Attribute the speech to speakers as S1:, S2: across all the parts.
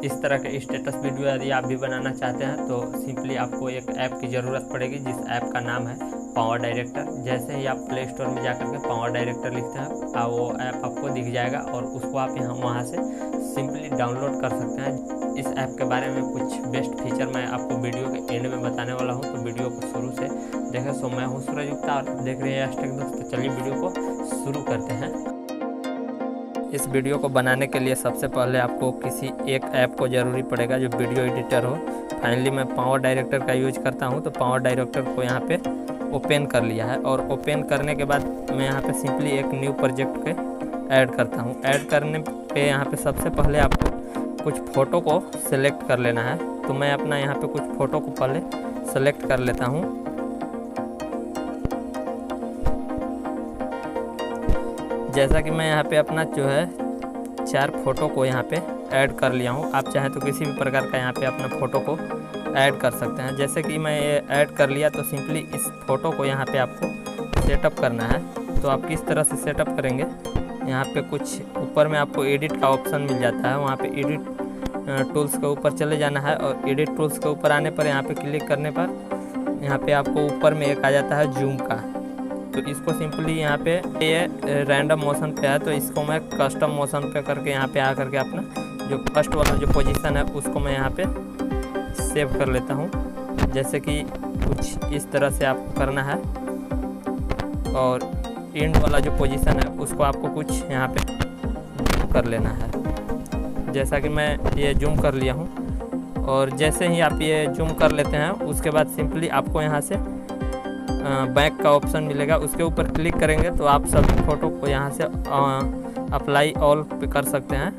S1: इस तरह के स्टेटस वीडियो यदि आप भी बनाना चाहते हैं तो सिंपली आपको एक ऐप की ज़रूरत पड़ेगी, जिस ऐप का नाम है पावर डायरेक्टर। जैसे ही आप प्ले स्टोर में जाकर के पावर डायरेक्टर लिखते हैं वो ऐप आपको दिख जाएगा और उसको आप वहाँ से सिंपली डाउनलोड कर सकते हैं। इस ऐप के बारे में कुछ बेस्ट फीचर मैं आपको वीडियो के एंड में बताने वाला हूँ, तो वीडियो को शुरू से देखें। सो मैं हूँ सूरज गुप्ता और देख रहे हैं टेक दोस्त। तो चलिए वीडियो को शुरू करते हैं। इस वीडियो को बनाने के लिए सबसे पहले आपको किसी एक ऐप को ज़रूरी पड़ेगा जो वीडियो एडिटर हो। फाइनली मैं पावर डायरेक्टर का यूज करता हूं, तो पावर डायरेक्टर को यहां पे ओपन कर लिया है और ओपन करने के बाद मैं यहां पे सिंपली एक न्यू प्रोजेक्ट के ऐड करता हूं। ऐड करने पे यहां पे सबसे पहले आपको कुछ फ़ोटो को सिलेक्ट कर लेना है। तो मैं अपना यहाँ पर कुछ फ़ोटो को पहले सेलेक्ट कर लेता हूँ। जैसा कि मैं यहाँ पे अपना जो है 4 फोटो को यहाँ पे ऐड कर लिया हूँ। आप चाहें तो किसी भी प्रकार का यहाँ पे अपना फ़ोटो को ऐड कर सकते हैं। जैसे कि मैं ये ऐड कर लिया तो सिंपली इस फ़ोटो को यहाँ पे आपको सेटअप करना है। तो आप किस तरह से सेटअप करेंगे, यहाँ पे कुछ ऊपर में आपको एडिट का ऑप्शन मिल जाता है, वहाँ पर एडिट टूल्स के ऊपर चले जाना है और एडिट टूल्स के ऊपर आने पर यहाँ पर क्लिक करने पर यहाँ पर आपको ऊपर में एक आ जाता है जूम का। तो इसको सिंपली यहाँ पे ये रैंडम मोशन पे है, तो इसको मैं कस्टम मोशन पे करके यहाँ पे आकर के अपना जो फर्स्ट वाला जो पोजीशन है उसको मैं यहाँ पे सेव कर लेता हूँ। जैसे कि कुछ इस तरह से आपको करना है और एंड वाला जो पोजीशन है उसको आपको कुछ यहाँ पे जूम कर लेना है। जैसा कि मैं ये जूम कर लिया हूँ और जैसे ही आप ये जूम कर लेते हैं उसके बाद सिंपली आपको यहाँ से बैक का ऑप्शन मिलेगा, उसके ऊपर क्लिक करेंगे तो आप सभी फ़ोटो को यहाँ से अप्लाई ऑल पे कर सकते हैं।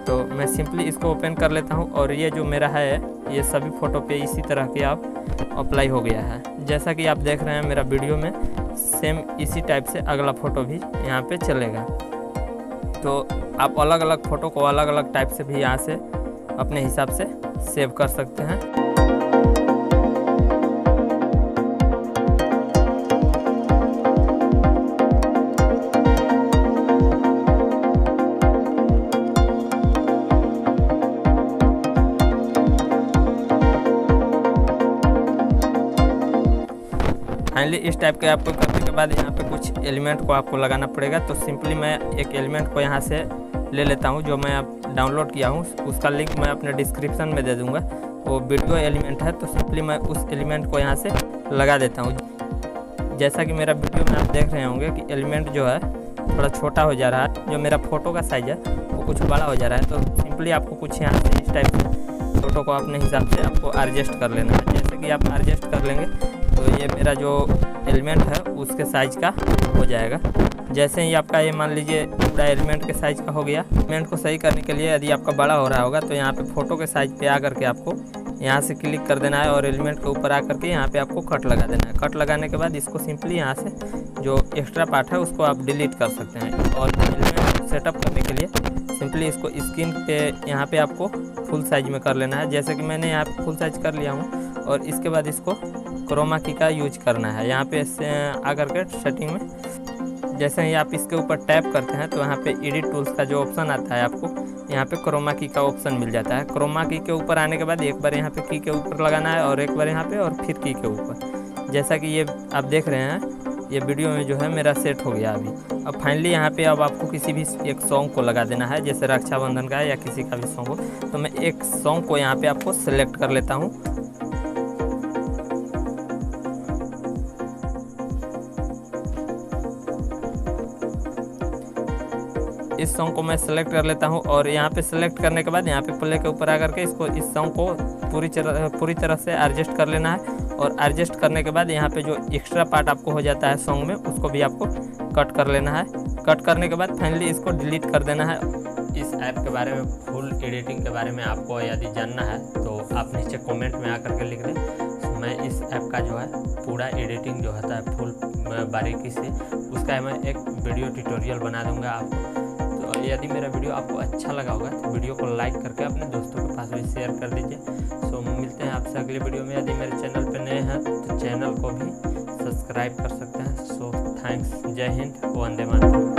S1: तो मैं सिंपली इसको ओपन कर लेता हूँ और ये जो मेरा है ये सभी फ़ोटो पे इसी तरह के आप अप्लाई हो गया है। जैसा कि आप देख रहे हैं मेरा वीडियो में सेम इसी टाइप से अगला फ़ोटो भी यहाँ पे चलेगा। तो आप अलग अलग फ़ोटो को अलग अलग टाइप से भी यहाँ से अपने हिसाब से सेव कर सकते हैं। फाइनली इस टाइप के आपको करने के बाद यहाँ पे कुछ एलिमेंट को आपको लगाना पड़ेगा। तो सिंपली मैं एक एलिमेंट को यहाँ से ले लेता हूँ जो मैं अब डाउनलोड किया हूँ, उसका लिंक मैं अपने डिस्क्रिप्शन में दे दूँगा। वो वीडियो एलिमेंट है, तो सिंपली मैं उस एलिमेंट को यहाँ से लगा देता हूँ। जैसा कि मेरा वीडियो में आप देख रहे होंगे कि एलिमेंट जो है थोड़ा छोटा हो जा रहा है, जो मेरा फ़ोटो का साइज़ है वो कुछ बड़ा हो जा रहा है। तो सिंपली आपको कुछ यहाँ से इस टाइप से फ़ोटो को अपने हिसाब से आपको एडजस्ट कर लेना है। जैसे कि आप एडजस्ट कर लेंगे तो ये मेरा जो एलिमेंट है उसके साइज़ का हो जाएगा। जैसे ही आपका ये मान लीजिए पूरा एलिमेंट के साइज़ का हो गया। एलिमेंट को सही करने के लिए यदि आपका बड़ा हो रहा होगा तो यहाँ पे फ़ोटो के साइज़ पे आकर के आपको यहाँ से क्लिक कर देना है और एलिमेंट के ऊपर आकर के यहाँ पे आपको कट लगा देना है। कट लगाने के बाद इसको सिंपली यहाँ से जो एक्स्ट्रा पार्ट है उसको आप डिलीट कर सकते हैं। और एलिमेंट सेटअप करने के लिए सिंपली इसको स्क्रीन पे यहाँ पे आपको फुल साइज में कर लेना है। जैसे कि मैंने यहाँ पे फुल साइज कर लिया हूँ और इसके बाद इसको क्रोमा की का यूज करना है। यहाँ पे आकर के सेटिंग में जैसे ही आप इसके ऊपर टैप करते हैं तो यहाँ पे एडिट टूल्स का जो ऑप्शन आता है आपको यहाँ पे क्रोमा की का ऑप्शन मिल जाता है। क्रोमा की के ऊपर आने के बाद एक बार यहाँ पे की के ऊपर लगाना है और एक बार यहाँ पे और फिर की के ऊपर। जैसा कि ये आप देख रहे हैं ये वीडियो में जो है मेरा सेट हो गया अभी। अब फाइनली यहाँ पे अब आपको किसी भी एक सॉन्ग को लगा देना है, जैसे रक्षाबंधन का है या किसी का भी सॉन्ग हो। तो मैं एक सॉन्ग को यहाँ पे आपको सेलेक्ट कर लेता हूँ। इस सॉन्ग को मैं सेलेक्ट कर लेता हूं और यहाँ पे सेलेक्ट करने के बाद यहाँ पे प्ले के ऊपर आकर के इसको इस सॉन्ग को पूरी तरह से एडजस्ट कर लेना है। और एडजस्ट करने के बाद यहाँ पे जो एक्स्ट्रा पार्ट आपको हो जाता है सॉन्ग में उसको भी आपको कट कर लेना है। कट करने के बाद फाइनली इसको डिलीट कर देना है। इस ऐप के बारे में फुल एडिटिंग के बारे में आपको यदि जानना है तो आप नीचे कमेंट में आकर के लिख दें। तो मैं इस ऐप का जो है पूरा एडिटिंग जो होता है फुल बारीकी से उसका मैं एक वीडियो ट्यूटोरियल बना दूंगा आपको। तो यदि मेरा वीडियो आपको अच्छा लगा होगा तो वीडियो को लाइक करके अपने दोस्तों के पास भी शेयर कर दीजिए। सो मिलते हैं आपसे अगले वीडियो में। यदि मेरे चैनल पे नए हैं तो चैनल को भी सब्सक्राइब कर सकते हैं। सो थैंक्स, जय हिंद, वंदे मातरम।